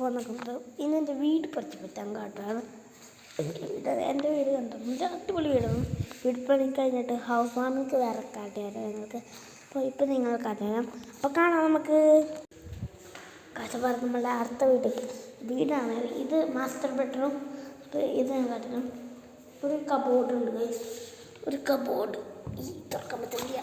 പോന്നൊക്കെ ഇന്ന് എൻ്റെ വീട് പരിചയപ്പെടുത്താൻ കാട്ടാണ്. എൻ്റെ വീട് കണ്ടു, നല്ല അടിപൊളി വീടാണ്. വീട് പണി കഴിഞ്ഞിട്ട് ഹൗസ് വാമിക്ക് വേറെ കാട്ടിയായിരുന്നു നിങ്ങൾക്ക്. അപ്പോൾ ഇപ്പം നിങ്ങൾ കാട്ടിത്തരാം. അപ്പോൾ കാണാം നമുക്ക്. കാഴ്ച പറഞ്ഞ നമ്മളുടെ അടുത്ത വീടാണ് ഇത്. Master bedroom. അപ്പോൾ ഇത് ഞാൻ കാട്ടണം. ഒരു കബോർഡ് ഉണ്ട്, ഒരു കബോർഡ് ഈ തുറക്കാൻ പറ്റില്ല.